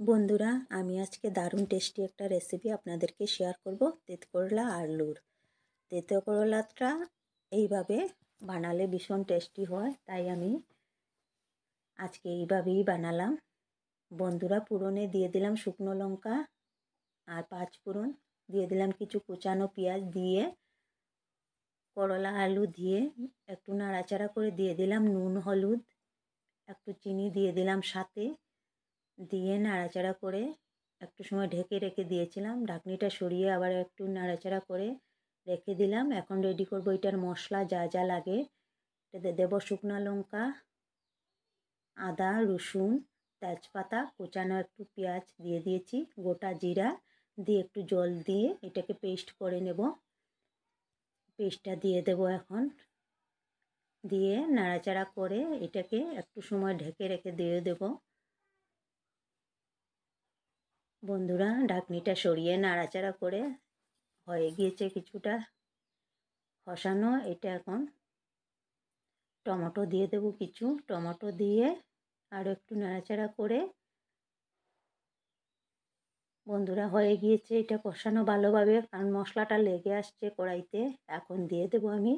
বন্ধুরা, আমি আজকে দারুণ টেস্টি একটা রেসিপি আপনাদেরকে শেয়ার করব। তেঁতো করলা আলুর। তেঁতো করলাটা এইভাবে বানালে ভীষণ টেস্টি হয়, তাই আমি আজকে এইভাবেই বানালাম। বন্ধুরা, ফোড়নে দিয়ে দিলাম শুকনো লঙ্কা আর 5 ফোড়ন, দিয়ে দিলাম কিছু কুচানো পেঁয়াজ, দিয়ে করলা আলু দিয়ে একটু নাড়াচাড়া করে দিয়ে দিলাম নুন হলুদ, একটু চিনি দিয়ে দিলাম সাথে, দিয়ে নাড়াচাড়া করে একটু সময় ঢেকে রেখে দিয়েছিলাম। ঢাকনিটা সরিয়ে আবার একটু নাড়াচাড়া করে রেখে দিলাম। এখন রেডি করব এটার মশলা, যা যা লাগে। এটাতে দেবো শুকনো লঙ্কা, আদা রসুন, তেজপাতা, কুচানো একটু পেঁয়াজ দিয়ে দিয়েছি, গোটা জিরা দিয়ে একটু জল দিয়ে এটাকে পেস্ট করে নেব। পেস্টটা দিয়ে দেব এখন, দিয়ে নাড়াচাড়া করে এটাকে একটু সময় ঢেকে রেখে দিয়ে দেবো। বন্ধুরা, ঢাকনিটা সরিয়ে নাড়াচাড়া করে হয়ে গিয়েছে কিছুটা কষানো। এটা এখন টমেটো দিয়ে দেবো, কিছু টমেটো দিয়ে আর একটু নাড়াচাড়া করে। বন্ধুরা, হয়ে গিয়েছে এটা কষানো ভালোভাবে, কারণ মশলাটা লেগে আসছে কড়াইতে। এখন দিয়ে দেবো আমি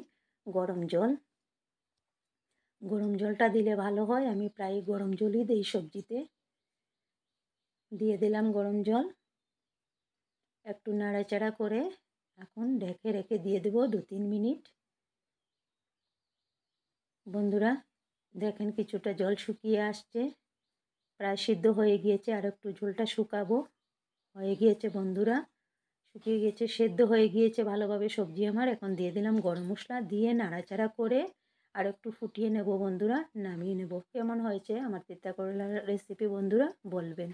গরম জল। গরম জলটা দিলে ভালো হয়, আমি প্রায় গরম জলই দিই সবজিতে। দিয়ে দিলাম গরম জল, একটু নাড়াচাড়া করে এখন ঢেকে রেখে দিয়ে দেবো 2-3 মিনিট। বন্ধুরা, দেখেন কিছুটা জল শুকিয়ে আসছে, প্রায় সিদ্ধ হয়ে গিয়েছে। আর একটু ঝোলটা শুকাবো। হয়ে গিয়েছে বন্ধুরা, শুকিয়ে গিয়েছে, সেদ্ধ হয়ে গিয়েছে ভালোভাবে সবজি আমার। এখন দিয়ে দিলাম গরম মশলা, দিয়ে নাড়াচাড়া করে আর একটু ফুটিয়ে নেব বন্ধুরা, নামিয়ে নেব। কেমন হয়েছে আমার তিতা করলার রেসিপি বন্ধুরা বলবেন।